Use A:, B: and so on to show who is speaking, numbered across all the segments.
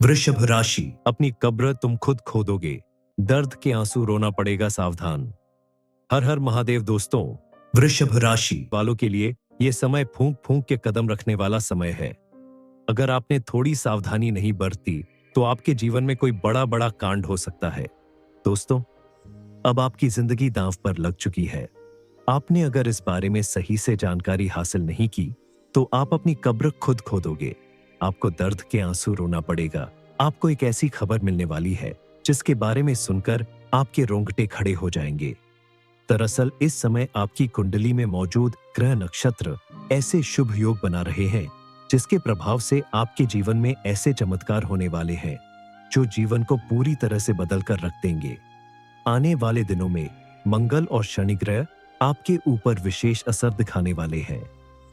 A: वृषभ राशि, अपनी कब्र तुम खुद खोदोगे, दर्द के आंसू रोना पड़ेगा सावधान। हर हर महादेव दोस्तों। वृषभ राशि वालों के लिए ये समय फूंक फूंक के कदम रखने वाला समय है। अगर आपने थोड़ी सावधानी नहीं बरती तो आपके जीवन में कोई बड़ा बड़ा कांड हो सकता है। दोस्तों, अब आपकी जिंदगी दांव पर लग चुकी है। आपने अगर इस बारे में सही से जानकारी हासिल नहीं की तो आप अपनी कब्र खुद खोदोगे। आपको दर्द के आंसू रोना पड़ेगा। आपको एक ऐसी खबर मिलने वाली है जिसके बारे में सुनकर आपके रोंगटे खड़े हो जाएंगे। दरअसल इस समय आपकी कुंडली में मौजूद ग्रह नक्षत्र ऐसे शुभ योग बना रहे हैं जिसके प्रभाव से आपके जीवन में ऐसे चमत्कार होने वाले हैं जो जीवन को पूरी तरह से बदल कर रख देंगे। आने वाले दिनों में मंगल और शनि ग्रह आपके ऊपर विशेष असर दिखाने वाले हैं।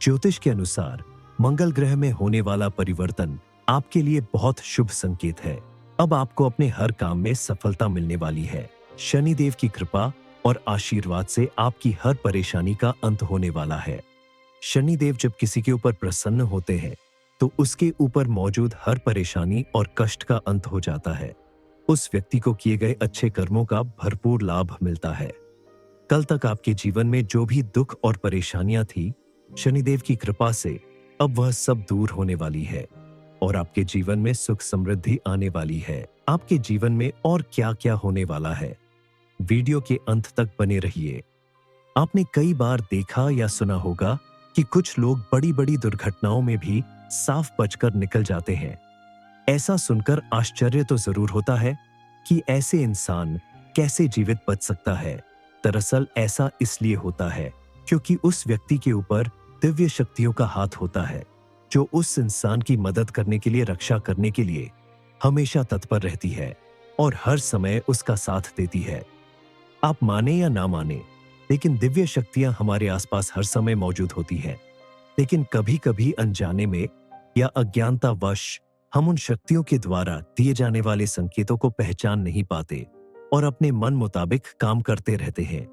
A: ज्योतिष के अनुसार मंगल ग्रह में होने वाला परिवर्तन आपके लिए बहुत शुभ संकेत है। अब आपको अपने हर काम में सफलता मिलने वाली है। शनिदेव की कृपा और आशीर्वाद से आपकी हर परेशानी का अंत होने वाला है। शनिदेव जब किसी के ऊपर प्रसन्न होते हैं तो उसके ऊपर मौजूद हर परेशानी और कष्ट का अंत हो जाता है। उस व्यक्ति को किए गए अच्छे कर्मों का भरपूर लाभ मिलता है। कल तक आपके जीवन में जो भी दुख और परेशानियां थी, शनिदेव की कृपा से अब वह सब दूर होने वाली है और आपके जीवन में सुख समृद्धि आने वाली है। आपके जीवन में और क्या क्या होने वाला है, वीडियो के अंत तक बने रहिए। आपने कई बार देखा या सुना होगा कि कुछ लोग बड़ी बड़ी दुर्घटनाओं में भी साफ बचकर निकल जाते हैं। ऐसा सुनकर आश्चर्य तो जरूर होता है कि ऐसे इंसान कैसे जीवित बच सकता है। दरअसल ऐसा इसलिए होता है क्योंकि उस व्यक्ति के ऊपर दिव्य शक्तियों का हाथ होता है जो उस इंसान की मदद करने के लिए, रक्षा करने के लिए हमेशा तत्पर रहती है और हर समय उसका साथ देती है। आप माने या ना माने, लेकिन दिव्य शक्तियां हमारे आसपास हर समय मौजूद होती हैं। लेकिन कभी कभी अनजाने में या अज्ञानतावश हम उन शक्तियों के द्वारा दिए जाने वाले संकेतों को पहचान नहीं पाते और अपने मन मुताबिक काम करते रहते हैं,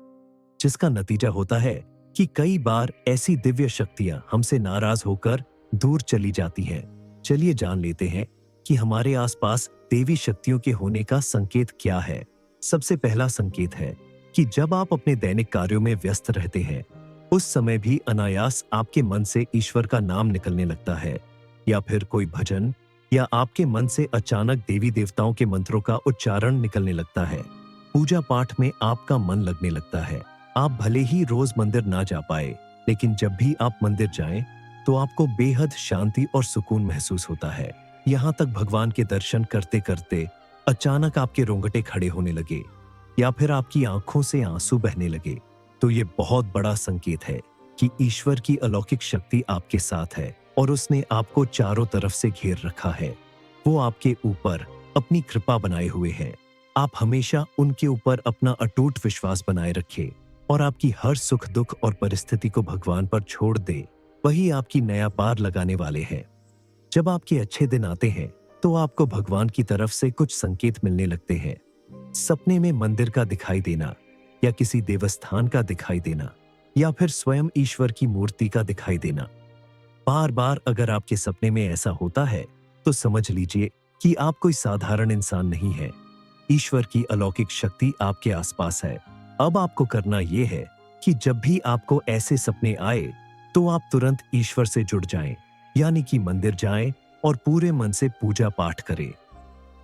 A: जिसका नतीजा होता है कि कई बार ऐसी दिव्य शक्तियां हमसे नाराज होकर दूर चली जाती हैं। चलिए जान लेते हैं कि हमारे आसपास देवी शक्तियों के होने का संकेत क्या है। सबसे पहला संकेत है कि जब आप अपने दैनिक कार्यों में व्यस्त रहते हैं, उस समय भी अनायास आपके मन से ईश्वर का नाम निकलने लगता है, या फिर कोई भजन, या आपके मन से अचानक देवी देवताओं के मंत्रों का उच्चारण निकलने लगता है। पूजा पाठ में आपका मन लगने लगता है। आप भले ही रोज मंदिर ना जा पाए, लेकिन जब भी आप मंदिर जाएं, तो आपको बेहद शांति और सुकून महसूस होता है। यहाँ तक भगवान के दर्शन करते करते अचानक आपके रोंगटे खड़े होने लगे या फिर आपकी आंखों से आंसू बहने लगे, तो ये बहुत बड़ा संकेत है कि ईश्वर की अलौकिक शक्ति आपके साथ है और उसने आपको चारों तरफ से घेर रखा है। वो आपके ऊपर अपनी कृपा बनाए हुए हैं। आप हमेशा उनके ऊपर अपना अटूट विश्वास बनाए रखें और आपकी हर सुख दुख और परिस्थिति को भगवान पर छोड़ दे। वही आपकी नया पार लगाने वाले हैं। जब आपके अच्छे दिन आते हैं तो आपको भगवान की तरफ से कुछ संकेत मिलने लगते हैं। सपने में मंदिर का दिखाई देना, या किसी देवस्थान का दिखाई देना, या फिर स्वयं ईश्वर की मूर्ति का दिखाई देना। बार बार अगर आपके सपने में ऐसा होता है तो समझ लीजिए कि आप कोई साधारण इंसान नहीं है। ईश्वर की अलौकिक शक्ति आपके आसपास है। अब आपको करना यह है कि जब भी आपको ऐसे सपने आए तो आप तुरंत ईश्वर से जुड़ जाएं, यानी कि मंदिर जाएं और पूरे मन से पूजा पाठ करें।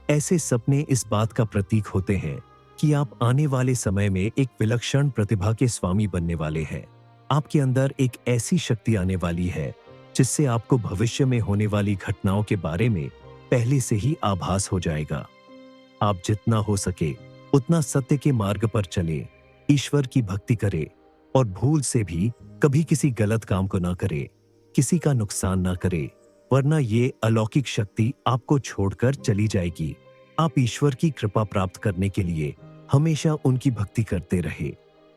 A: ऐसे सपने इस बात का प्रतीक होते हैं कि आप आने वाले समय में एक विलक्षण प्रतिभा के स्वामी बनने वाले हैं। आपके अंदर एक ऐसी शक्ति आने वाली है जिससे आपको भविष्य में होने वाली घटनाओं के बारे में पहले से ही आभास हो जाएगा। आप जितना हो सके उतना सत्य के मार्ग पर चले, ईश्वर की भक्ति करे और भूल से भी कभी किसी गलत काम को ना करे, किसी का नुकसान ना करे, वरना ये अलौकिक शक्ति आपको छोड़कर चली जाएगी। आप ईश्वर की कृपा प्राप्त करने के लिए हमेशा उनकी भक्ति करते रहे,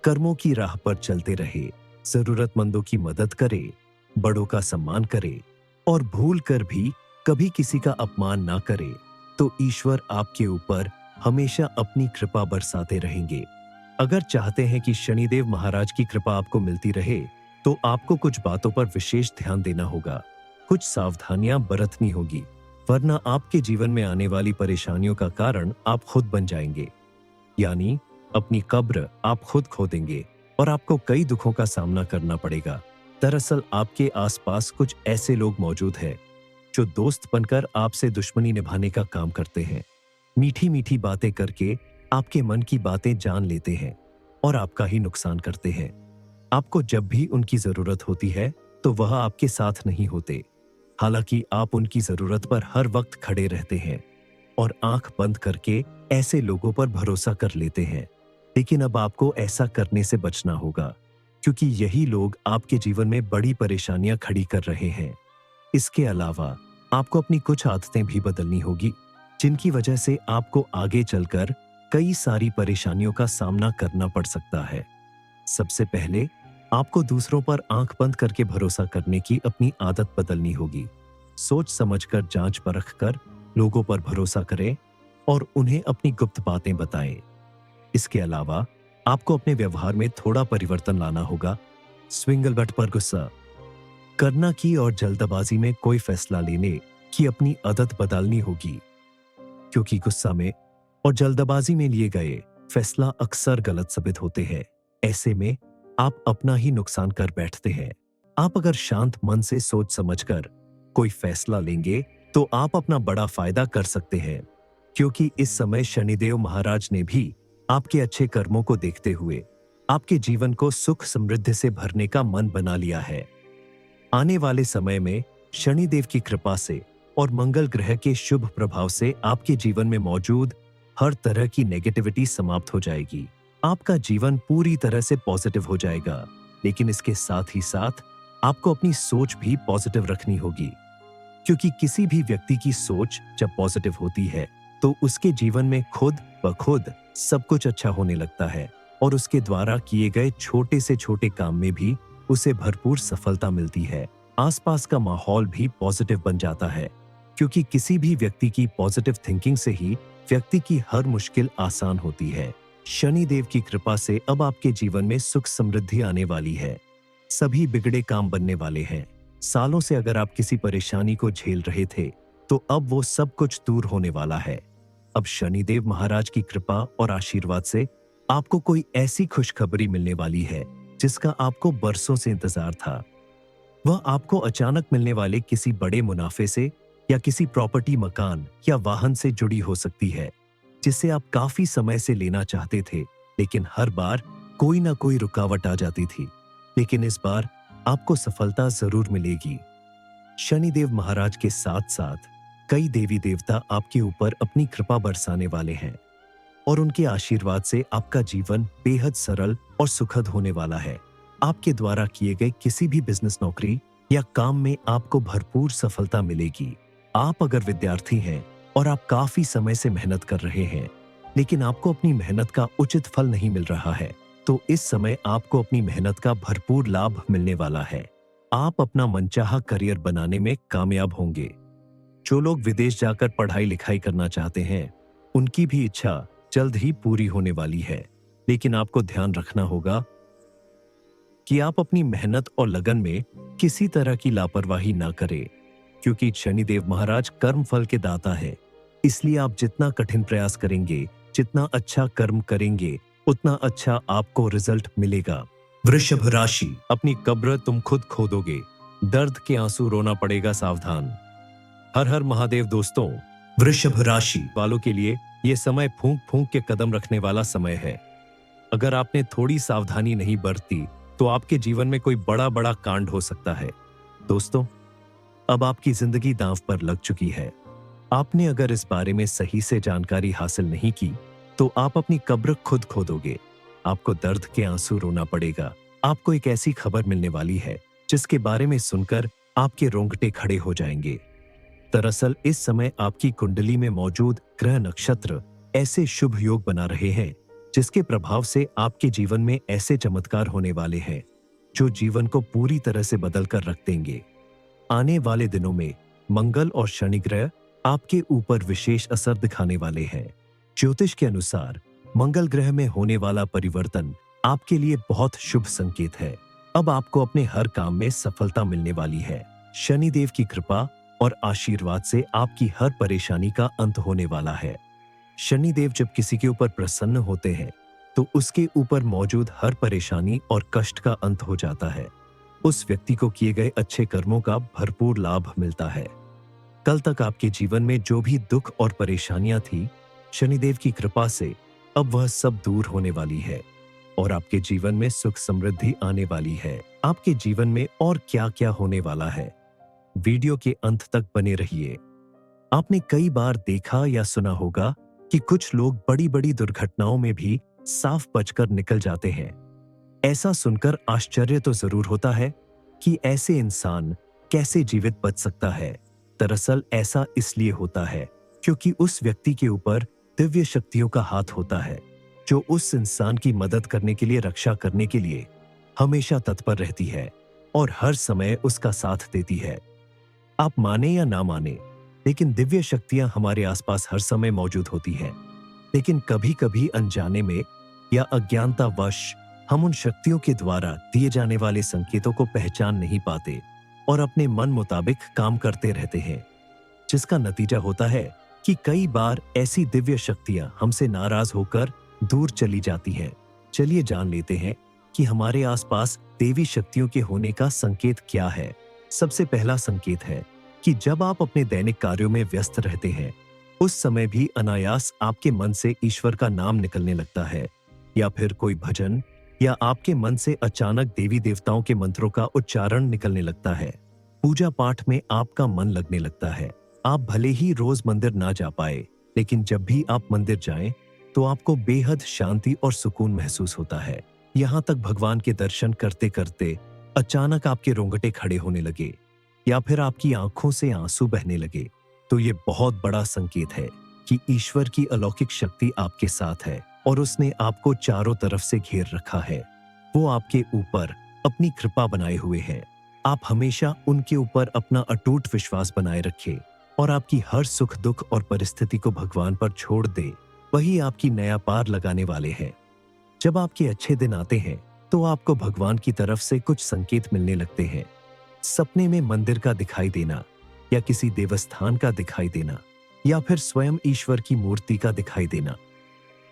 A: कर्मों की राह पर चलते रहे, जरूरतमंदों की मदद करे, बड़ों का सम्मान करे और भूल कर भी कभी किसी का अपमान ना करे, तो ईश्वर आपके ऊपर हमेशा अपनी कृपा बरसाते रहेंगे। अगर चाहते हैं कि शनिदेव महाराज की कृपा आपको मिलती रहे तो आपको कुछ बातों पर विशेष ध्यान देना होगा, कुछ सावधानियां बरतनी होगी। वरना आपके जीवन में आने वाली परेशानियों का कारण आप खुद बन जाएंगे। यानी अपनी कब्र आप खुद खोदेंगे और आपको कई दुखों का सामना करना पड़ेगा। दरअसल आपके आसपास कुछ ऐसे लोग मौजूद हैं जो दोस्त बनकर आपसे दुश्मनी निभाने का काम करते हैं। मीठी मीठी बातें करके आपके मन की बातें जान लेते हैं और आपका ही नुकसान करते हैं। आपको जब भी उनकी जरूरत होती है तो वह आपके साथ नहीं होते। हालांकि आप उनकी जरूरत पर हर वक्त खड़े रहते हैं और आंख बंद करके ऐसे लोगों पर भरोसा कर लेते हैं। लेकिन अब आपको ऐसा करने से बचना होगा, क्योंकि यही लोग आपके जीवन में बड़ी परेशानियां खड़ी कर रहे हैं। इसके अलावा आपको अपनी कुछ आदतें भी बदलनी होगी, जिनकी वजह से आपको आगे चलकर कई सारी परेशानियों का सामना करना पड़ सकता है। सबसे पहले आपको दूसरों पर आंख बंद करके भरोसा करने की अपनी आदत बदलनी होगी। सोच समझकर, जांच परख कर लोगों पर भरोसा करें और उन्हें अपनी गुप्त बातें बताएं। इसके अलावा आपको अपने व्यवहार में थोड़ा परिवर्तन लाना होगा। स्विंगल बट पर गुस्सा करना की और जल्दबाजी में कोई फैसला लेने की अपनी आदत बदलनी होगी, क्योंकि गुस्सा में और जल्दबाजी में लिए गए फैसला अक्सर गलत साबित होते हैं। ऐसे में आप अपना ही नुकसान कर बैठते हैं। आप अगर शांत मन से सोच समझकर कोई फैसला लेंगे तो आप अपना बड़ा फायदा कर सकते हैं, क्योंकि इस समय शनिदेव महाराज ने भी आपके अच्छे कर्मों को देखते हुए आपके जीवन को सुख समृद्धि से भरने का मन बना लिया है। आने वाले समय में शनिदेव की कृपा से और मंगल ग्रह के शुभ प्रभाव से आपके जीवन में मौजूद हर तरह की नेगेटिविटी समाप्त हो जाएगी। आपका जीवन पूरी तरह से पॉजिटिव हो जाएगा। लेकिन इसके साथ ही साथ आपको अपनी सोच भी पॉजिटिव रखनी होगी, क्योंकि किसी भी व्यक्ति की सोच जब पॉजिटिव होती है तो उसके जीवन में खुद ब खुद सब कुछ अच्छा होने लगता है और उसके द्वारा किए गए छोटे से छोटे काम में भी उसे भरपूर सफलता मिलती है। आसपास का माहौल भी पॉजिटिव बन जाता है, क्योंकि किसी भी व्यक्ति की पॉजिटिव थिंकिंग से ही व्यक्ति की हर मुश्किल आसान होती है। शनिदेव की कृपा से अब आपके जीवन में सुख समृद्धि आने वाली है। सभी बिगड़े काम बनने वाले हैं। सालों से अगर आप किसी परेशानी को झेल रहे थे तो अब वो सब कुछ दूर होने वाला है। अब शनिदेव महाराज की कृपा और आशीर्वाद से आपको कोई ऐसी खुशखबरी मिलने वाली है जिसका आपको बरसों से इंतजार था। वह आपको अचानक मिलने वाले किसी बड़े मुनाफे से या किसी प्रॉपर्टी, मकान या वाहन से जुड़ी हो सकती है, जिसे आप काफी समय से लेना चाहते थे, लेकिन हर बार कोई ना कोई रुकावट आ जाती थी। लेकिन इस बार आपको सफलता जरूर मिलेगी। शनिदेव महाराज के साथ साथ कई देवी देवता आपके ऊपर अपनी कृपा बरसाने वाले हैं और उनके आशीर्वाद से आपका जीवन बेहद सरल और सुखद होने वाला है। आपके द्वारा किए गए किसी भी बिजनेस, नौकरी या काम में आपको भरपूर सफलता मिलेगी। आप अगर विद्यार्थी हैं और आप काफी समय से मेहनत कर रहे हैं, लेकिन आपको अपनी मेहनत का उचित फल नहीं मिल रहा है, तो इस समय आपको अपनी मेहनत का भरपूर लाभ मिलने वाला है। आप अपना मनचाहा करियर बनाने में कामयाब होंगे। जो लोग विदेश जाकर पढ़ाई लिखाई करना चाहते हैं, उनकी भी इच्छा जल्द ही पूरी होने वाली है। लेकिन आपको ध्यान रखना होगा कि आप अपनी मेहनत और लगन में किसी तरह की लापरवाही ना करें, क्योंकि शनिदेव महाराज कर्म फल के दाता है। इसलिए आप जितना कठिन प्रयास करेंगे, जितना अच्छा कर्म करेंगे, उतना अच्छा आपको रिजल्ट मिलेगा। वृषभ राशि, अपनी कब्र तुम खुद खोदोगे, दर्द के आंसू रोना पड़ेगा, सावधान। हर हर महादेव दोस्तों, वृषभ राशि वालों के लिए यह समय फूंक फूंक के कदम रखने वाला समय है। अगर आपने थोड़ी सावधानी नहीं बरती तो आपके जीवन में कोई बड़ा बड़ा कांड हो सकता है। दोस्तों, अब आपकी जिंदगी दांव पर लग चुकी है। आपने अगर इस बारे में सही से जानकारी हासिल नहीं की तो आप अपनी कब्र खुद खोदोगे। आपको दर्द के आंसू रोना पड़ेगा। आपको एक ऐसी खबर मिलने वाली है जिसके बारे में सुनकर आपके रोंगटे खड़े हो जाएंगे। दरअसल इस समय आपकी कुंडली में मौजूद ग्रह नक्षत्र ऐसे शुभ योग बना रहे हैं जिसके प्रभाव से आपके जीवन में ऐसे चमत्कार होने वाले हैं जो जीवन को पूरी तरह से बदल कर रख देंगे। आने वाले दिनों में मंगल और शनि ग्रह आपके ऊपर विशेष असर दिखाने वाले हैं। ज्योतिष के अनुसार मंगल ग्रह में होने वाला परिवर्तन आपके लिए बहुत शुभ संकेत है। अब आपको अपने हर काम में सफलता मिलने वाली है। शनिदेव की कृपा और आशीर्वाद से आपकी हर परेशानी का अंत होने वाला है। शनिदेव जब किसी के ऊपर प्रसन्न होते हैं तो उसके ऊपर मौजूद हर परेशानी और कष्ट का अंत हो जाता है। उस व्यक्ति को किए गए अच्छे कर्मों का भरपूर लाभ मिलता है। कल तक आपके जीवन में जो भी दुख और परेशानियां थी, शनिदेव की कृपा से अब वह सब दूर होने वाली है और आपके जीवन में सुख समृद्धि आने वाली है। आपके जीवन में और क्या क्या होने वाला है, वीडियो के अंत तक बने रहिए। आपने कई बार देखा या सुना होगा कि कुछ लोग बड़ी बड़ी दुर्घटनाओं में भी साफ बचकर निकल जाते हैं। ऐसा सुनकर आश्चर्य तो जरूर होता है कि ऐसे इंसान कैसे जीवित बच सकता है। दरअसल ऐसा इसलिए होता है क्योंकि उस व्यक्ति के ऊपर दिव्य शक्तियों का हाथ होता है, जो उस इंसान की मदद करने के लिए, रक्षा करने के लिए हमेशा तत्पर रहती है और हर समय उसका साथ देती है। आप माने या ना माने, लेकिन दिव्य शक्तियां हमारे आसपास हर समय मौजूद होती हैं। लेकिन कभी कभी अनजाने में या अज्ञानतावश हम उन शक्तियों के द्वारा दिए जाने वाले संकेतों को पहचान नहीं पाते और अपने मन मुताबिक काम करते रहते हैं, जिसका नतीजा होता है कि कई बार ऐसी दिव्य शक्तियां हमसे नाराज होकर दूर चली जाती हैं। चलिए जान लेते हैं कि हमारे आसपास देवी शक्तियों के होने का संकेत क्या है। सबसे पहला संकेत है कि जब आप अपने दैनिक कार्यों में व्यस्त रहते हैं, उस समय भी अनायास आपके मन से ईश्वर का नाम निकलने लगता है, या फिर कोई भजन, या आपके मन से अचानक देवी देवताओं के मंत्रों का उच्चारण निकलने लगता है। पूजा पाठ में आपका मन लगने लगता है। आप भले ही रोज मंदिर ना जा पाए, लेकिन जब भी आप मंदिर जाएं, तो आपको बेहद शांति और सुकून महसूस होता है। यहाँ तक भगवान के दर्शन करते करते अचानक आपके रोंगटे खड़े होने लगे या फिर आपकी आंखों से आंसू बहने लगे, तो ये बहुत बड़ा संकेत है कि ईश्वर की अलौकिक शक्ति आपके साथ है और उसने आपको चारों तरफ से घेर रखा है। वो आपके ऊपर अपनी कृपा बनाए हुए हैं। आप हमेशा उनके ऊपर अपना अटूट विश्वास बनाए रखें और आपकी हर सुख दुख और परिस्थिति को भगवान पर छोड़ दे। वही आपकी नया पार लगाने वाले हैं। जब आपके अच्छे दिन आते हैं तो आपको भगवान की तरफ से कुछ संकेत मिलने लगते हैं। सपने में मंदिर का दिखाई देना, या किसी देवस्थान का दिखाई देना, या फिर स्वयं ईश्वर की मूर्ति का दिखाई देना।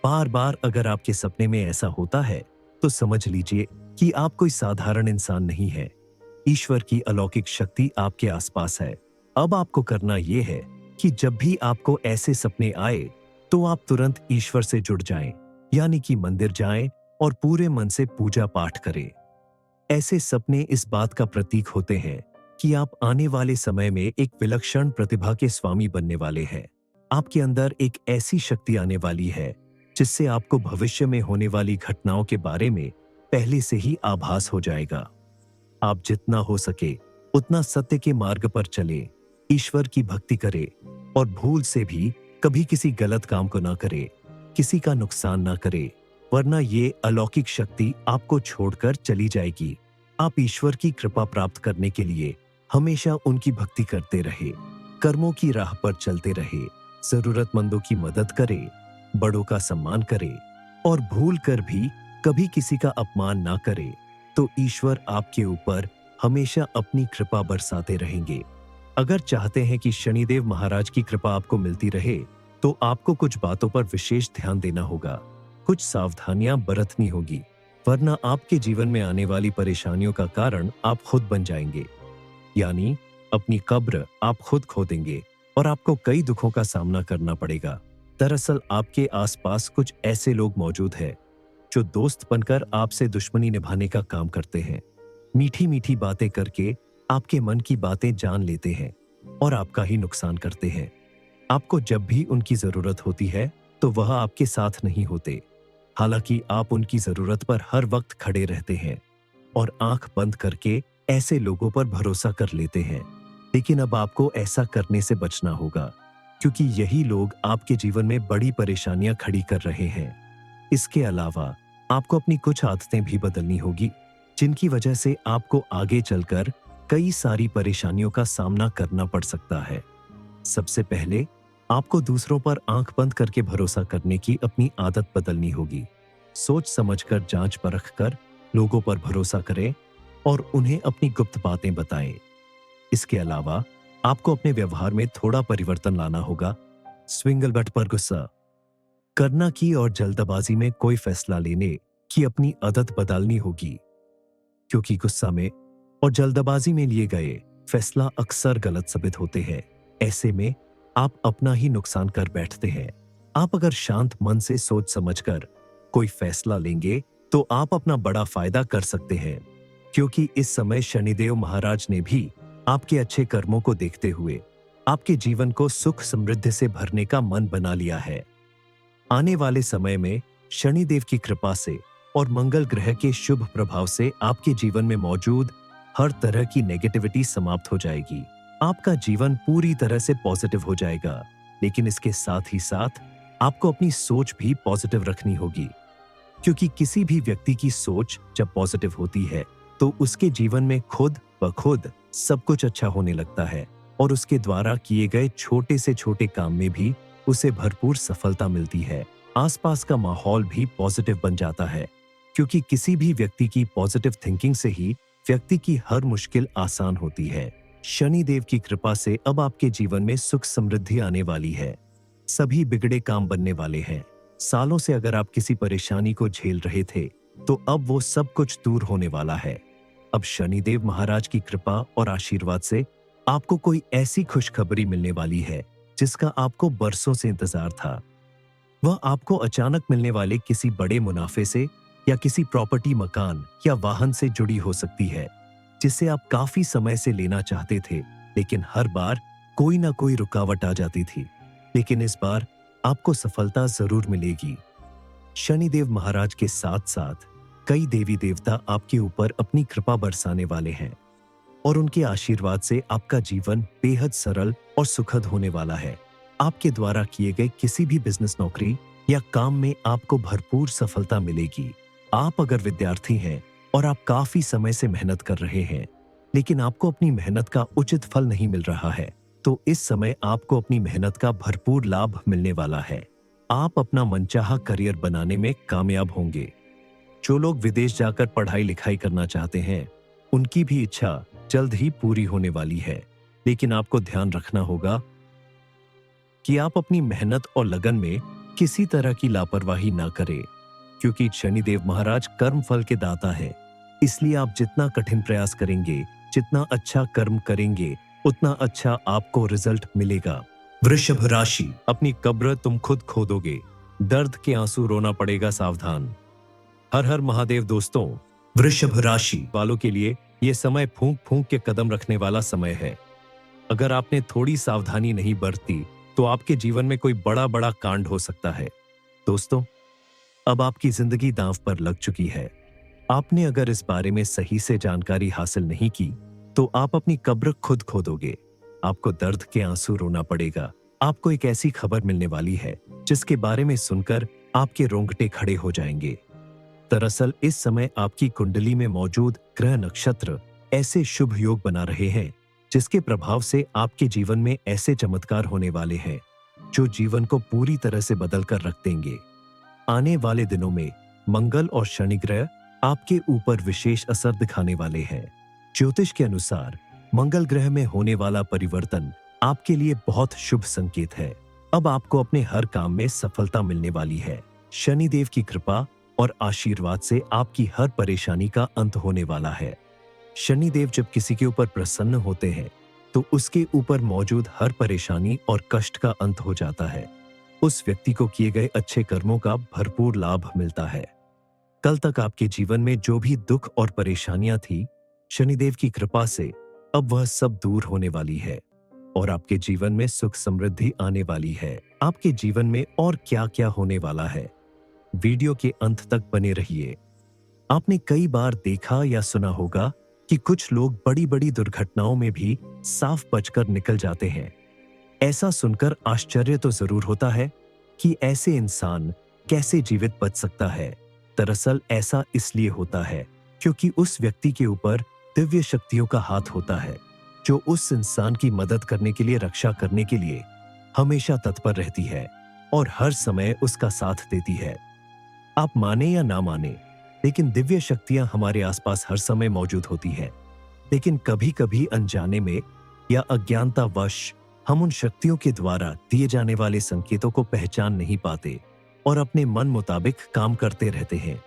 A: बार बार अगर आपके सपने में ऐसा होता है तो समझ लीजिए कि आप कोई साधारण इंसान नहीं है। ईश्वर की अलौकिक शक्ति आपके आसपास है। अब आपको करना यह है कि जब भी आपको ऐसे सपने आए तो आप तुरंत ईश्वर से जुड़ जाएं, यानी कि मंदिर जाएं और पूरे मन से पूजा पाठ करें। ऐसे सपने इस बात का प्रतीक होते हैं कि आप आने वाले समय में एक विलक्षण प्रतिभा के स्वामी बनने वाले हैं। आपके अंदर एक ऐसी शक्ति आने वाली है जिससे आपको भविष्य में होने वाली घटनाओं के बारे में पहले से ही आभास हो जाएगा। आप जितना हो सके उतना सत्य के मार्ग पर चले, ईश्वर की भक्ति करे और भूल से भी कभी किसी गलत काम को ना करे, किसी का नुकसान ना करे, वरना ये अलौकिक शक्ति आपको छोड़कर चली जाएगी। आप ईश्वर की कृपा प्राप्त करने के लिए हमेशा उनकी भक्ति करते रहे, कर्मों की राह पर चलते रहे, जरूरतमंदों की मदद करे, बड़ों का सम्मान करे और भूल कर भी कभी किसी का अपमान ना करे, तो ईश्वर आपके ऊपर हमेशा अपनी कृपा बरसाते रहेंगे। अगर चाहते हैं कि शनिदेव महाराज की कृपा आपको मिलती रहे तो आपको कुछ बातों पर विशेष ध्यान देना होगा, कुछ सावधानियां बरतनी होगी, वरना आपके जीवन में आने वाली परेशानियों का कारण आप खुद बन जाएंगे। यानी अपनी कब्र आप खुद खोदेंगे और आपको कई दुखों का सामना करना पड़ेगा। दरअसल आपके आसपास कुछ ऐसे लोग मौजूद हैं जो दोस्त बनकर आपसे दुश्मनी निभाने का काम करते हैं। मीठी मीठी बातें करके आपके मन की बातें जान लेते हैं और आपका ही नुकसान करते हैं। आपको जब भी उनकी जरूरत होती है तो वह आपके साथ नहीं होते, हालांकि आप उनकी जरूरत पर हर वक्त खड़े रहते हैं और आंख बंद करके ऐसे लोगों पर भरोसा कर लेते हैं। लेकिन अब आपको ऐसा करने से बचना होगा, क्योंकि यही लोग आपके जीवन में बड़ी परेशानियां खड़ी कर रहे हैं। इसके अलावा आपको अपनी कुछ आदतें भी बदलनी होगी, जिनकी वजह से आपको आगे चलकर कई सारी परेशानियों का सामना करना पड़ सकता है। सबसे पहले आपको दूसरों पर आंख बंद करके भरोसा करने की अपनी आदत बदलनी होगी। सोच समझकर, जांच परख कर लोगों पर भरोसा करें और उन्हें अपनी गुप्त बातें बताएं। इसके अलावा आपको अपने व्यवहार में थोड़ा परिवर्तन लाना होगा। स्विंगल बट पर गुस्सा करना की और जल्दबाजी में कोई फैसला लेने की अपनी आदत बदलनी होगी, क्योंकि गुस्सा में और जल्दबाजी में लिए गए फैसला अक्सर गलत साबित होते हैं। ऐसे में आप अपना ही नुकसान कर बैठते हैं। आप अगर शांत मन से सोच समझकर कोई फैसला लेंगे तो आप अपना बड़ा फायदा कर सकते हैं, क्योंकि इस समय शनिदेव महाराज ने भी आपके अच्छे कर्मों को देखते हुए आपके जीवन को सुख समृद्धि से भरने का मन बना लिया है। आने वाले समय में शनिदेव की कृपा से और मंगल ग्रह के शुभ प्रभाव से आपके जीवन में मौजूद हर तरह की नेगेटिविटी समाप्त हो जाएगी। आपका जीवन पूरी तरह से पॉजिटिव हो जाएगा, लेकिन इसके साथ ही साथ आपको अपनी सोच भी पॉजिटिव रखनी होगी, क्योंकि किसी भी व्यक्ति की सोच जब पॉजिटिव होती है तो उसके जीवन में खुद ब खुद सब कुछ अच्छा होने लगता है और उसके द्वारा किए गए छोटे से छोटे काम में भी उसे भरपूर सफलता मिलती है। आसपास का माहौल भी पॉजिटिव बन जाता है, क्योंकि किसी भी व्यक्ति की पॉजिटिव थिंकिंग से ही व्यक्ति की हर मुश्किल आसान होती है। शनि देव की कृपा से अब आपके जीवन में सुख समृद्धि आने वाली है। सभी बिगड़े काम बनने वाले हैं। सालों से अगर आप किसी परेशानी को झेल रहे थे तो अब वो सब कुछ दूर होने वाला है। अब शनिदेव महाराज की कृपा और आशीर्वाद से आपको कोई ऐसी खुशखबरी मिलने वाली है जिसका आपको बरसों से इंतजार था। वह आपको अचानक मिलने वाले किसी बड़े मुनाफे से या किसी प्रॉपर्टी, मकान या वाहन से जुड़ी हो सकती है, जिसे आप काफी समय से लेना चाहते थे, लेकिन हर बार कोई ना कोई रुकावट आ जाती थी। लेकिन इस बार आपको सफलता जरूर मिलेगी। शनिदेव महाराज के साथ साथ कई देवी देवता आपके ऊपर अपनी कृपा बरसाने वाले हैं और उनके आशीर्वाद से आपका जीवन बेहद सरल और सुखद होने वाला है। आपके द्वारा किए गए किसी भी बिजनेस, नौकरी या काम में आपको भरपूर सफलता मिलेगी। आप अगर विद्यार्थी हैं और आप काफी समय से मेहनत कर रहे हैं, लेकिन आपको अपनी मेहनत का उचित फल नहीं मिल रहा है, तो इस समय आपको अपनी मेहनत का भरपूर लाभ मिलने वाला है। आप अपना मनचाहा करियर बनाने में कामयाब होंगे। जो लोग विदेश जाकर पढ़ाई लिखाई करना चाहते हैं, उनकी भी इच्छा जल्द ही पूरी होने वाली है, लेकिन आपको ध्यान रखना होगा कि आप अपनी मेहनत और लगन में किसी तरह की लापरवाही ना करें, क्योंकि शनिदेव महाराज कर्म फल के दाता है। इसलिए आप जितना कठिन प्रयास करेंगे, जितना अच्छा कर्म करेंगे, उतना अच्छा आपको रिजल्ट मिलेगा। वृषभ राशि, अपनी कब्र तुम खुद खोदोगे, दर्द के आंसू रोना पड़ेगा सावधान। हर हर महादेव दोस्तों, वृषभ राशि वालों के लिए यह समय फूंक फूंक के कदम रखने वाला समय है। अगर आपने थोड़ी सावधानी नहीं बरती तो आपके जीवन में कोई बड़ा बड़ा कांड हो सकता है। दोस्तों, अब आपकी जिंदगी दांव पर लग चुकी है। आपने अगर इस बारे में सही से जानकारी हासिल नहीं की तो आप अपनी कब्र खुद खोदोगे। आपको दर्द के आंसू रोना पड़ेगा। आपको एक ऐसी खबर मिलने वाली है जिसके बारे में सुनकर आपके रोंगटे खड़े हो जाएंगे। दरअसल इस समय आपकी कुंडली में मौजूद ग्रह नक्षत्र ऐसे शुभ योग बना रहे हैं जिसके प्रभाव से आपके जीवन में ऐसे चमत्कार होने वाले हैं जो जीवन को पूरी तरह से बदल कर रख देंगे। आने वाले दिनों में मंगल और शनि ग्रह आपके ऊपर विशेष असर दिखाने वाले हैं। ज्योतिष के अनुसार मंगल ग्रह में होने वाला परिवर्तन आपके लिए बहुत शुभ संकेत है। अब आपको अपने हर काम में सफलता मिलने वाली है। शनिदेव की कृपा और आशीर्वाद से आपकी हर परेशानी का अंत होने वाला है। शनिदेव जब किसी के ऊपर प्रसन्न होते हैं तो उसके ऊपर मौजूद हर परेशानी और कष्ट का अंत हो जाता है। उस व्यक्ति को किए गए अच्छे कर्मों का भरपूर लाभ मिलता है। कल तक आपके जीवन में जो भी दुख और परेशानियां थी, शनिदेव की कृपा से अब वह सब दूर होने वाली है और आपके जीवन में सुख समृद्धि आने वाली है। आपके जीवन में और क्या क्या होने वाला है, वीडियो के अंत तक बने रहिए। आपने कई बार देखा या सुना होगा कि कुछ लोग बड़ी बड़ी दुर्घटनाओं में भी साफ बचकर निकल जाते हैं। ऐसा सुनकर आश्चर्य तो जरूर होता है कि ऐसे इंसान कैसे जीवित बच सकता है। दरअसल ऐसा इसलिए होता है क्योंकि उस व्यक्ति के ऊपर दिव्य शक्तियों का हाथ होता है, जो उस इंसान की मदद करने के लिए, रक्षा करने के लिए हमेशा तत्पर रहती है और हर समय उसका साथ देती है। आप माने या ना माने, लेकिन दिव्य शक्तियां हमारे आसपास हर समय मौजूद होती हैं। लेकिन कभी कभी अनजाने में या अज्ञानतावश हम उन शक्तियों के द्वारा दिए जाने वाले संकेतों को पहचान नहीं पाते और अपने मन मुताबिक काम करते रहते हैं,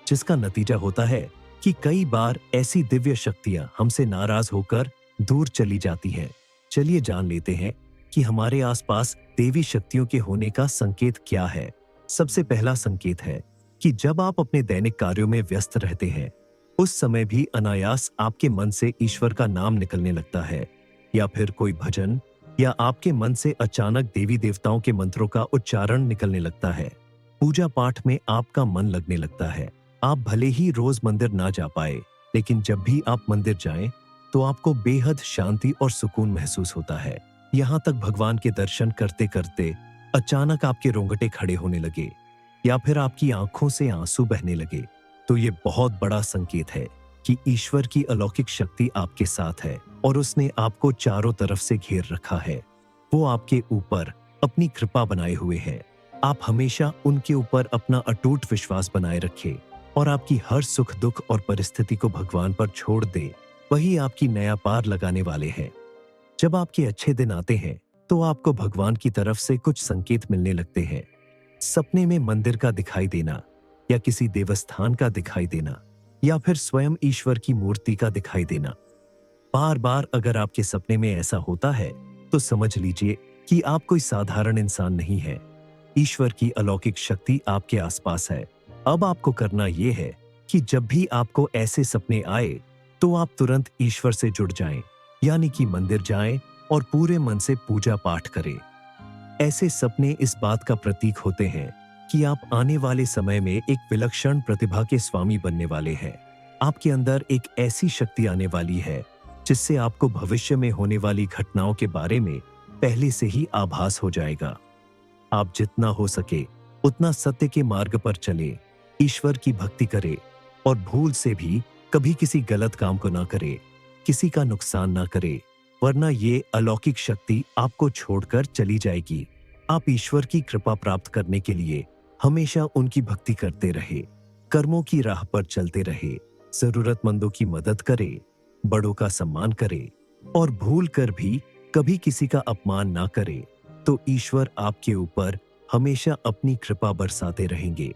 A: जिसका नतीजा होता है कि कई बार ऐसी दिव्य शक्तियां हमसे नाराज होकर दूर चली जाती हैं। चलिए जान लेते हैं कि हमारे आसपास देवी शक्तियों के होने का संकेत क्या है। सबसे पहला संकेत है कि जब आप अपने दैनिक कार्यों में व्यस्त रहते हैं, उस समय भी अनायास आपके मन से ईश्वर का नाम निकलने लगता है, या फिर कोई भजन, या आपके मन से अचानक देवी देवताओं के मंत्रों का उच्चारण निकलने लगता है। पूजा पाठ में आपका मन लगने लगता है। आप भले ही रोज मंदिर ना जा पाए, लेकिन जब भी आप मंदिर जाएं, तो आपको बेहद शांति और सुकून महसूस होता है। यहाँ तक भगवान के दर्शन करते करते अचानक आपके रोंगटे खड़े होने लगे, या फिर आपकी आंखों से आंसू बहने लगे, तो ये बहुत बड़ा संकेत है कि ईश्वर की अलौकिक शक्ति आपके साथ है और उसने आपको चारों तरफ से घेर रखा है। वो आपके ऊपर अपनी कृपा बनाए हुए है। आप हमेशा उनके ऊपर अपना अटूट विश्वास बनाए रखें और आपकी हर सुख दुख और परिस्थिति को भगवान पर छोड़ दे। वही आपकी नया पार लगाने वाले हैं। जब आपके अच्छे दिन आते हैं, तो आपको भगवान की तरफ से कुछ संकेत मिलने लगते हैं। सपने में मंदिर का दिखाई देना, या किसी देवस्थान का दिखाई देना, या फिर स्वयं ईश्वर की मूर्ति का दिखाई देना। बार बार अगर आपके सपने में ऐसा होता है, तो समझ लीजिए कि आप कोई साधारण इंसान नहीं है। ईश्वर की अलौकिक शक्ति आपके आसपास है। अब आपको करना यह है कि जब भी आपको ऐसे सपने आए, तो आप तुरंत ईश्वर से जुड़ जाएं, यानी कि मंदिर जाएं और पूरे मन से पूजा पाठ करें। ऐसे सपने इस बात का प्रतीक होते हैं कि आप आने वाले समय में एक विलक्षण प्रतिभा के स्वामी बनने वाले हैं। आपके अंदर एक ऐसी शक्ति आने वाली है जिससे आपको भविष्य में होने वाली घटनाओं के बारे में पहले से ही आभास हो जाएगा। आप जितना हो सके उतना सत्य के मार्ग पर चले, ईश्वर की भक्ति करे और भूल से भी कभी किसी गलत काम को ना करे, किसी का नुकसान ना करे, वरना ये अलौकिक शक्ति आपको छोड़कर चली जाएगी। आप ईश्वर की कृपा प्राप्त करने के लिए हमेशा उनकी भक्ति करते रहे, कर्मों की राह पर चलते रहे, जरूरतमंदों की मदद करे, बड़ों का सम्मान करे और भूल कर भी कभी किसी का अपमान ना करे, तो ईश्वर आपके ऊपर हमेशा अपनी कृपा बरसाते रहेंगे।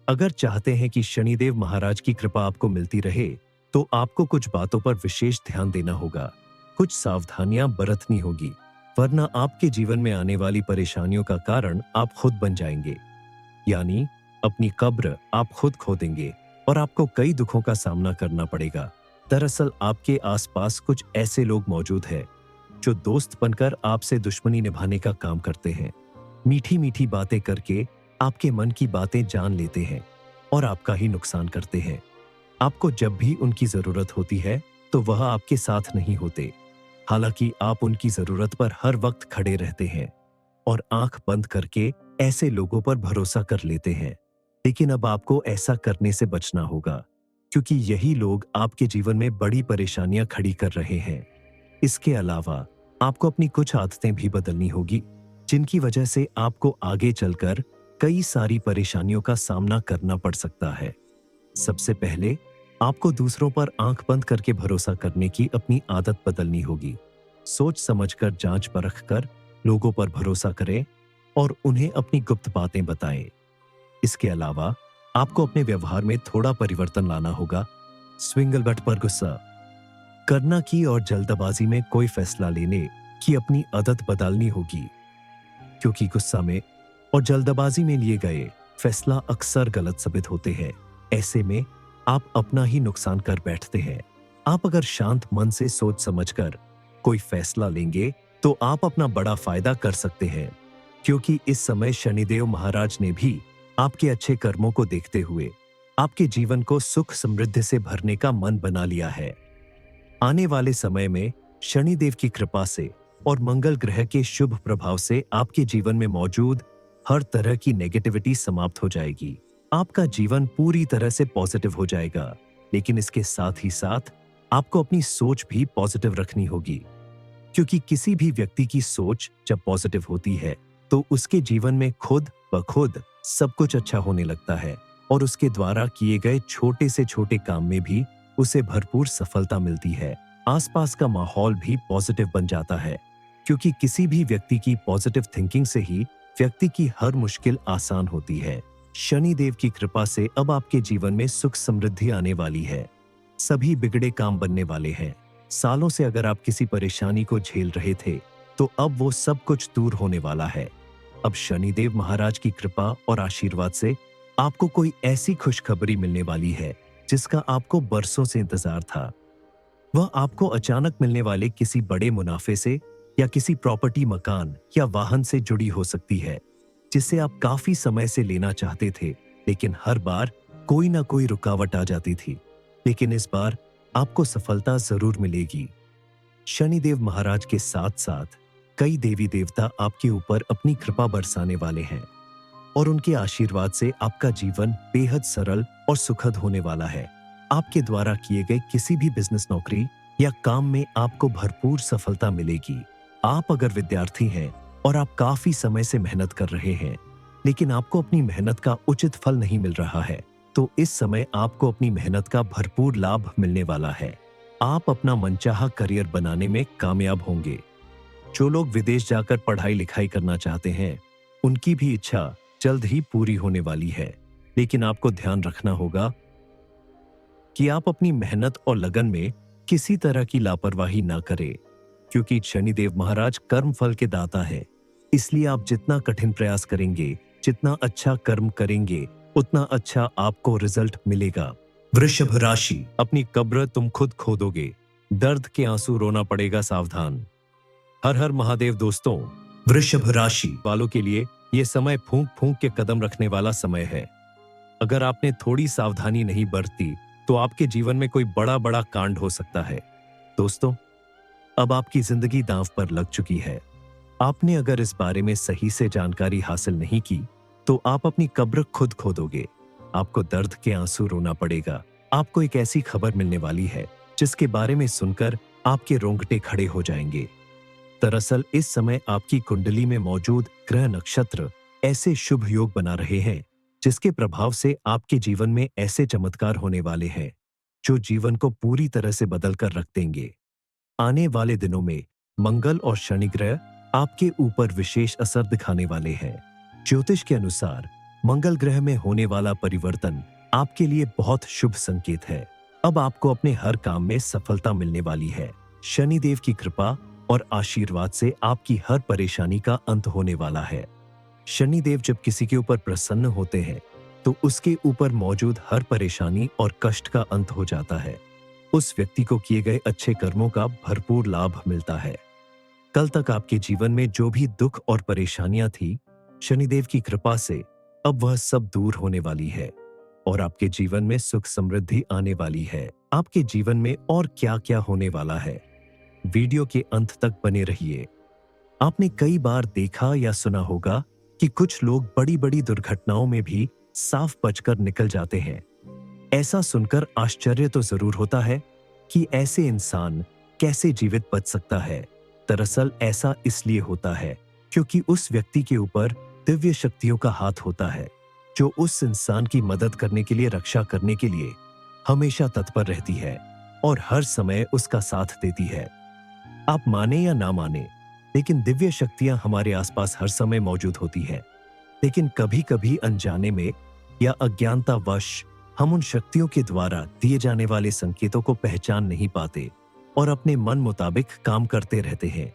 A: अगर चाहते हैं कि शनिदेव महाराज की कृपा आपको मिलती रहे, तो आपको कुछ बातों पर विशेष ध्यान देना होगा, कुछ सावधानियां बरतनी होगी, वरना आपके जीवन में आने वाली परेशानियों का कारण आप खुद बन जाएंगे। यानी अपनी कब्र आप खुद खोदेंगे और आपको कई दुखों का सामना करना पड़ेगा। दरअसल आपके आसपास कुछ ऐसे लोग मौजूद हैं जो दोस्त बनकर आपसे दुश्मनी निभाने का काम करते हैं। मीठी मीठी बातें करके आपके मन की बातें जान लेते हैं और आपका ही नुकसान करते हैं। आपको जब भी उनकी जरूरत होती है, तो वह आपके साथ नहीं होते। हालांकि आप उनकी जरूरत पर हर वक्त खड़े रहते हैं और आंख बंद करके ऐसे लोगों पर भरोसा कर लेते हैं। लेकिन अब आपको ऐसा करने से बचना होगा, क्योंकि यही लोग आपके जीवन में बड़ी परेशानियां खड़ी कर रहे हैं। इसके अलावा आपको अपनी कुछ आदतें भी बदलनी होगी, जिनकी वजह से आपको आगे चलकर कई सारी परेशानियों का सामना करना पड़ सकता है। सबसे पहले आपको दूसरों पर आंख बंद करके भरोसा करने की अपनी आदत बदलनी होगी। सोच समझकर, जांच परख कर लोगों पर भरोसा करें और उन्हें अपनी गुप्त बातें बताएं। इसके अलावा आपको अपने व्यवहार में थोड़ा परिवर्तन लाना होगा। स्विंगल बट पर गुस्सा करना की और जल्दबाजी में कोई फैसला लेने की अपनी आदत बदलनी होगी, क्योंकि गुस्सा में और जल्दबाजी में लिए गए फैसला अक्सर गलत साबित होते हैं। ऐसे में आप अपना ही नुकसान कर बैठते हैं। आप अगर शांत मन से सोच समझकर कोई फैसला लेंगे, तो आप अपना बड़ा फायदा कर सकते हैं, क्योंकि इस समय शनिदेव महाराज ने भी आपके अच्छे कर्मों को देखते हुए आपके जीवन को सुख समृद्धि से भरने का मन बना लिया है। आने वाले समय में शनिदेव की कृपा से और मंगल ग्रह के शुभ प्रभाव से आपके जीवन में मौजूद हर तरह की नेगेटिविटी समाप्त हो जाएगी। आपका जीवन पूरी तरह से पॉजिटिव हो जाएगा। लेकिन इसके साथ ही साथ आपको अपनी सोच भी पॉजिटिव रखनी होगी, क्योंकि किसी भी व्यक्ति की सोच जब पॉजिटिव होती है, तो उसके जीवन में खुद ब खुद सब कुछ अच्छा होने लगता है और उसके द्वारा किए गए छोटे से छोटे काम में भी उसे भरपूर सफलता मिलती है। आसपास का माहौल भी पॉजिटिव बन जाता है, क्योंकि किसी भी व्यक्ति की पॉजिटिव थिंकिंग से ही व्यक्ति की हर मुश्किल आसान होती है। शनि देव की कृपा से अब आपके जीवन में सुख समृद्धि आने वाली है। सभी बिगड़े काम बनने वाले हैं। सालों से अगर आप किसी परेशानी को झेल रहे थे, तो अब वो सब कुछ दूर होने वाला है। अब शनिदेव महाराज की कृपा और आशीर्वाद से आपको कोई ऐसी खुशखबरी मिलने वाली है जिसका आपको बरसों से इंतजार था। वह आपको अचानक मिलने वाले किसी बड़े मुनाफे से या किसी प्रॉपर्टी, मकान या वाहन से जुड़ी हो सकती है, जिसे आप काफी समय से लेना चाहते थे, लेकिन हर बार कोई ना कोई रुकावट आ जाती थी। लेकिन इस बार आपको सफलता जरूर मिलेगी। शनिदेव महाराज के साथ साथ कई देवी देवता आपके ऊपर अपनी कृपा बरसाने वाले हैं और उनके आशीर्वाद से आपका जीवन बेहद सरल और सुखद होने वाला है। आपके द्वारा किए गए किसी भी बिजनेस, नौकरी या काम में आपको भरपूर सफलता मिलेगी। आप अगर विद्यार्थी हैं और आप काफी समय से मेहनत कर रहे हैं, लेकिन आपको अपनी मेहनत का उचित फल नहीं मिल रहा है, तो इस समय आपको अपनी मेहनत का भरपूर लाभ मिलने वाला है। आप अपना मनचाहा करियर बनाने में कामयाब होंगे। जो लोग विदेश जाकर पढ़ाई लिखाई करना चाहते हैं, उनकी भी इच्छा जल्द ही पूरी होने वाली है। लेकिन आपको ध्यान रखना होगा कि आप अपनी मेहनत और लगन में किसी तरह की लापरवाही ना करें, क्योंकि शनिदेव महाराज कर्म फल के दाता है। इसलिए आप जितना कठिन प्रयास करेंगे, जितना अच्छा कर्म करेंगे, उतना अच्छा आपको रिजल्ट मिलेगा। वृषभ राशि, अपनी कब्र तुम खुद खोदोगे, दर्द के आंसू रोना पड़ेगा सावधान। हर हर महादेव दोस्तों, वृषभ राशि वालों के लिए यह समय फूंक फूंक के कदम रखने वाला समय है। अगर आपने थोड़ी सावधानी नहीं बरती, तो आपके जीवन में कोई बड़ा बड़ा कांड हो सकता है। दोस्तों, अब आपकी जिंदगी दांव पर लग चुकी है। आपने अगर इस बारे में सही से जानकारी हासिल नहीं की, तो आप अपनी कब्र खुद खोदोगे। आपको दर्द के आंसू रोना पड़ेगा। आपको एक ऐसी खबर मिलने वाली है जिसके बारे में सुनकर आपके रोंगटे खड़े हो जाएंगे। दरअसल इस समय आपकी कुंडली में मौजूद ग्रह, नक्षत्र ऐसे शुभ योग बना रहे हैं जिसके प्रभाव से आपके जीवन में ऐसे चमत्कार होने वाले हैं जो जीवन को पूरी तरह से बदल कर रख देंगे। आने वाले दिनों में मंगल और शनि ग्रह आपके ऊपर विशेष असर दिखाने वाले हैं। ज्योतिष के अनुसार मंगल ग्रह में होने वाला परिवर्तन आपके लिए बहुत शुभ संकेत है। अब आपको अपने हर काम में सफलता मिलने वाली है। शनिदेव की कृपा और आशीर्वाद से आपकी हर परेशानी का अंत होने वाला है। शनिदेव जब किसी के ऊपर प्रसन्न होते हैं, तो उसके ऊपर मौजूद हर परेशानी और कष्ट का अंत हो जाता है। उस व्यक्ति को किए गए अच्छे कर्मों का भरपूर लाभ मिलता है। कल तक आपके जीवन में जो भी दुख और परेशानियां थी, शनिदेव की कृपा से अब वह सब दूर होने वाली है और आपके जीवन में सुख समृद्धि आने वाली है। आपके जीवन में और क्या क्या होने वाला है, वीडियो के अंत तक बने रहिए। आपने कई बार देखा या सुना होगा कि कुछ लोग बड़ी बड़ी दुर्घटनाओं में भी साफ बचकर निकल जाते हैं। ऐसा सुनकर आश्चर्य तो जरूर होता है कि ऐसे इंसान कैसे जीवित बच सकता है। दरअसल ऐसा इसलिए होता है क्योंकि उस व्यक्ति के ऊपर दिव्य शक्तियों का हाथ होता है, जो उस इंसान की मदद करने के लिए, रक्षा करने के लिए हमेशा तत्पर रहती है और हर समय उसका साथ देती है। आप माने या ना माने, लेकिन दिव्य शक्तियां हमारे आसपास हर समय मौजूद होती हैं। लेकिन कभी कभी अनजाने में या अज्ञानतावश हम उन शक्तियों के द्वारा दिए जाने वाले संकेतों को पहचान नहीं पाते और अपने मन मुताबिक काम करते रहते हैं,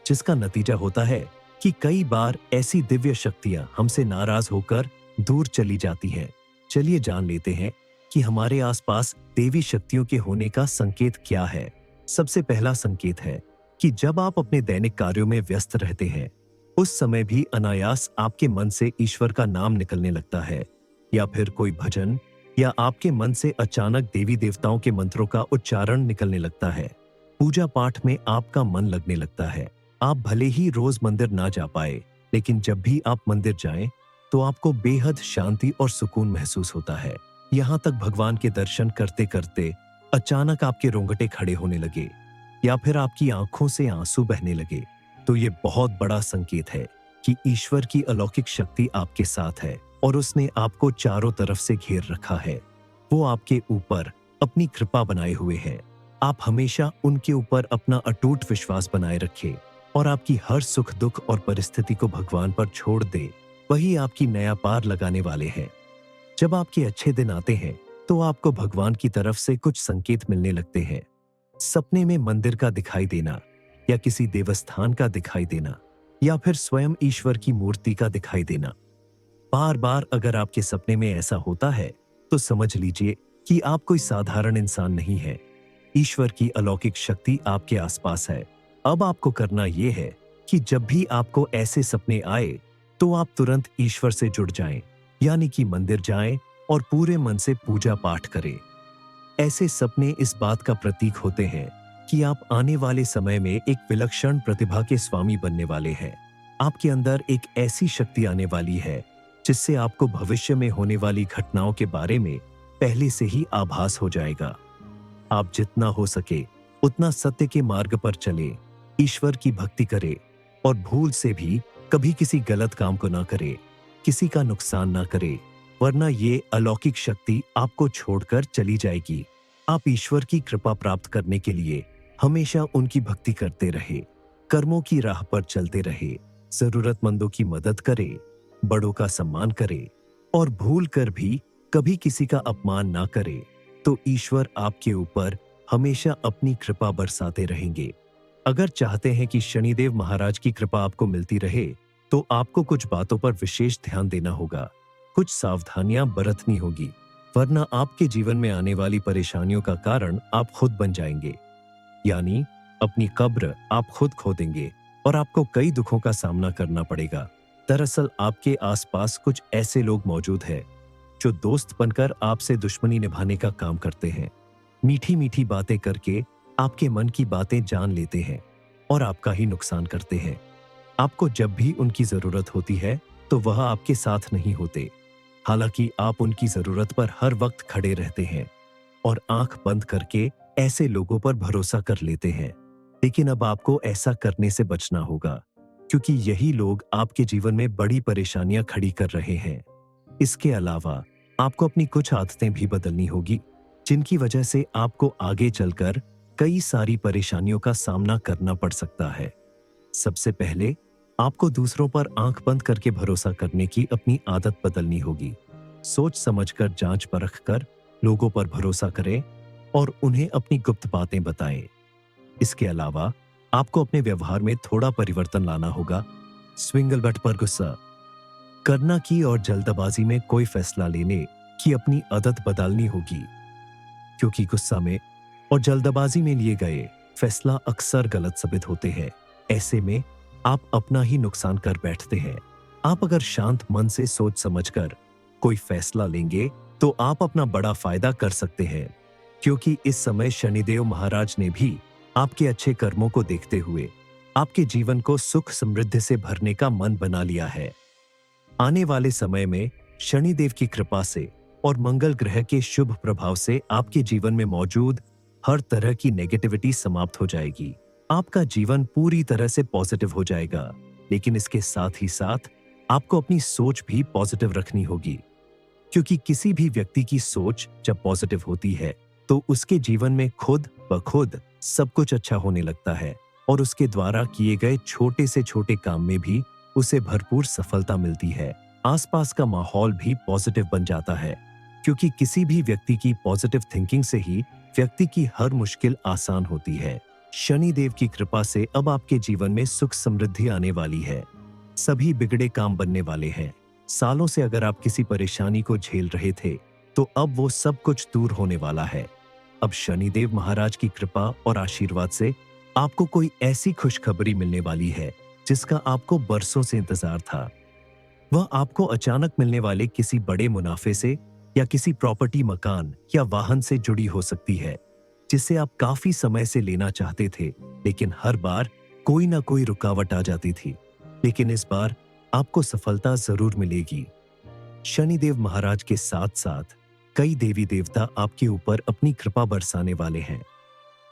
A: जिसका नतीजा होता है कि कई बार ऐसी दिव्य शक्तियां हमसे नाराज होकर दूर चली जाती हैं। चलिए जान लेते हैं कि हमारे आसपास देवी शक्तियों के होने का संकेत क्या है। सबसे पहला संकेत है कि जब आप अपने दैनिक कार्यों में व्यस्त रहते हैं, उस समय भी अनायास आपके मन से ईश्वर का नाम निकलने लगता है, या फिर कोई भजन, या आपके मन से अचानक देवी देवताओं के मंत्रों का उच्चारण निकलने लगता है। पूजा पाठ में आपका मन लगने लगता है। आप भले ही रोज मंदिर ना जा पाए, लेकिन जब भी आप मंदिर जाएं, तो आपको बेहद शांति और सुकून महसूस होता है। यहाँ तक भगवान के दर्शन करते करते अचानक आपके रोंगटे खड़े होने लगे या फिर आपकी आंखों से आंसू बहने लगे, तो ये बहुत बड़ा संकेत है कि ईश्वर की अलौकिक शक्ति आपके साथ है और उसने आपको चारों तरफ से घेर रखा है। वो आपके ऊपर अपनी कृपा बनाए हुए है। आप हमेशा उनके ऊपर अपना अटूट विश्वास बनाए रखें और आपकी हर सुख दुख और परिस्थिति को भगवान पर छोड़ दे। वही आपकी नया पार लगाने वाले हैं। जब आपके अच्छे दिन आते हैं तो आपको भगवान की तरफ से कुछ संकेत मिलने लगते हैं। सपने में मंदिर का दिखाई देना या किसी देवस्थान का दिखाई देना या फिर स्वयं ईश्वर की मूर्ति का दिखाई देना। बार बार अगर आपके सपने में ऐसा होता है तो समझ लीजिए कि आप कोई साधारण इंसान नहीं है। ईश्वर की अलौकिक शक्ति आपके आसपास है। अब आपको करना यह है कि जब भी आपको ऐसे सपने आए तो आप तुरंत ईश्वर से जुड़ जाएं, यानी कि मंदिर जाएं और पूरे मन से पूजा पाठ करें। ऐसे सपने इस बात का प्रतीक होते हैं कि आप आने वाले समय में एक विलक्षण प्रतिभा के स्वामी बनने वाले हैं। आपके अंदर एक ऐसी शक्ति आने वाली है जिससे आपको भविष्य में होने वाली घटनाओं के बारे में पहले से ही आभास हो जाएगा। आप जितना हो सके उतना सत्य के मार्ग पर चले, ईश्वर की भक्ति करे और भूल से भी कभी किसी गलत काम को ना करे, किसी का नुकसान ना करे, वरना ये अलौकिक शक्ति आपको छोड़कर चली जाएगी। आप ईश्वर की कृपा प्राप्त करने के लिए हमेशा उनकी भक्ति करते रहे, कर्मों की राह पर चलते रहे, जरूरतमंदों की मदद करे, बड़ों का सम्मान करे और भूल कर भी कभी किसी का अपमान ना करे, तो ईश्वर आपके ऊपर हमेशा अपनी कृपा बरसाते रहेंगे। अगर चाहते हैं कि शनिदेव महाराज की कृपा आपको मिलती रहे तो आपको कुछ बातों पर विशेष ध्यान देना होगा, कुछ सावधानियां बरतनी होगी, वरना आपके जीवन में आने वाली परेशानियों का कारण आप खुद बन जाएंगे। यानी अपनी कब्र आप खुद खोदेंगे और आपको कई दुखों का सामना करना पड़ेगा। दरअसल आपके आसपास कुछ ऐसे लोग मौजूद हैं जो दोस्त बनकर आपसे दुश्मनी निभाने का काम करते हैं। मीठी मीठी बातें करके आपके मन की बातें जान लेते हैं और आपका ही नुकसान करते हैं। आपको जब भी उनकी जरूरत होती है तो वह आपके साथ नहीं होते। हालांकि आप उनकी जरूरत पर हर वक्त खड़े रहते हैं और आंख बंद करके ऐसे लोगों पर भरोसा कर लेते हैं। लेकिन अब आपको ऐसा करने से बचना होगा, क्योंकि यही लोग आपके जीवन में बड़ी परेशानियां खड़ी कर रहे हैं। इसके अलावा आपको अपनी कुछ आदतें भी बदलनी होगी, जिनकी वजह से आपको आगे चलकर कई सारी परेशानियों का सामना करना पड़ सकता है। सबसे पहले आपको दूसरों पर आंख बंद करके भरोसा करने की अपनी आदत बदलनी होगी। सोच समझकर, जांच परख कर लोगों पर भरोसा करें और उन्हें अपनी गुप्त बातें बताएं। इसके अलावा आपको अपने व्यवहार में थोड़ा परिवर्तन लाना होगा। स्विंगल बट पर गुस्सा करना की और जल्दबाजी में कोई फैसला लेने की अपनी आदत बदलनी होगी, क्योंकि गुस्सा में और जल्दबाजी में लिए गए फैसला अक्सर गलत साबित होते हैं। ऐसे में आप अपना ही नुकसान कर बैठते हैं। आप अगर शांत मन से सोच समझकर कोई फैसला लेंगे तो आप अपना बड़ा फायदा कर सकते हैं, क्योंकि इस समय शनिदेव महाराज ने भी आपके अच्छे कर्मों को देखते हुए आपके जीवन को सुख समृद्धि से भरने का मन बना लिया है। आने वाले समय में शनिदेव की कृपा से और मंगल ग्रह के शुभ प्रभाव से आपके जीवन में मौजूद हर तरह की नेगेटिविटी समाप्त हो जाएगी। आपका जीवन पूरी तरह से पॉजिटिव हो जाएगा। लेकिन इसके साथ ही साथ आपको अपनी सोच भी पॉजिटिव रखनी होगी, क्योंकि किसी भी व्यक्ति की सोच जब पॉजिटिव होती है तो उसके जीवन में खुद ब खुद सब कुछ अच्छा होने लगता है और उसके द्वारा किए गए छोटे से छोटे काम में भी उसे भरपूर सफलता मिलती है। आसपास का माहौल भी पॉजिटिव बन जाता है, क्योंकि किसी भी व्यक्ति की पॉजिटिव थिंकिंग से ही व्यक्ति की हर मुश्किल आसान होती है। शनिदेव की कृपा से अब आपके जीवन में सुख समृद्धि आने वाली है। सभी बिगड़े काम बनने वाले हैं। सालों से अगर आप किसी परेशानी को झेल रहे थे तो अब वो सब कुछ दूर होने वाला है। अब शनिदेव महाराज की कृपा और आशीर्वाद से आपको कोई ऐसी खुशखबरी मिलने वाली है जिसका आपको बरसों से इंतजार था। वह आपको अचानक मिलने वाले किसी बड़े मुनाफे से या किसी प्रॉपर्टी, मकान या वाहन से जुड़ी हो सकती है, जिसे आप काफी समय से लेना चाहते थे, लेकिन हर बार कोई ना कोई रुकावट आ जाती थी। लेकिन इस बार आपको सफलता जरूर मिलेगी। शनिदेव महाराज के साथ साथ कई देवी देवता आपके ऊपर अपनी कृपा बरसाने वाले हैं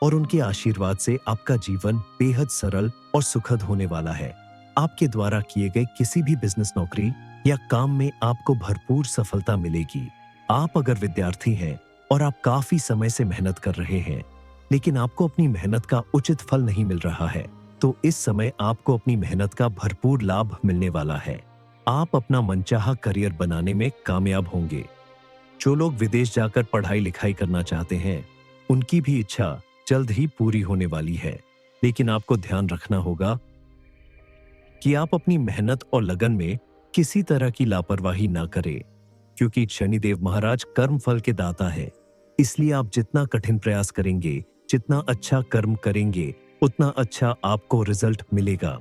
A: और उनके आशीर्वाद से आपका जीवन बेहद सरल और सुखद होने वाला है। आपके द्वारा किए गए किसी भी बिजनेस, नौकरी या काम में आपको भरपूर सफलता मिलेगी। आप अगर विद्यार्थी हैं और आप काफी समय से मेहनत कर रहे हैं लेकिन आपको अपनी मेहनत का उचित फल नहीं मिल रहा है, तो इस समय आपको अपनी मेहनत का भरपूर लाभ मिलने वाला है। आप अपना मनचाहा करियर बनाने में कामयाब होंगे। जो लोग विदेश जाकर पढ़ाई लिखाई करना चाहते हैं, उनकी भी इच्छा जल्द ही पूरी होने वाली है। लेकिन आपको ध्यान रखना होगा कि आप अपनी मेहनत और लगन में किसी तरह की लापरवाही ना करें, क्योंकि शनिदेव महाराज कर्म फल के दाता है। इसलिए आप जितना कठिन प्रयास करेंगे, जितना अच्छा कर्म करेंगे, उतना अच्छा आपको रिजल्ट मिलेगा।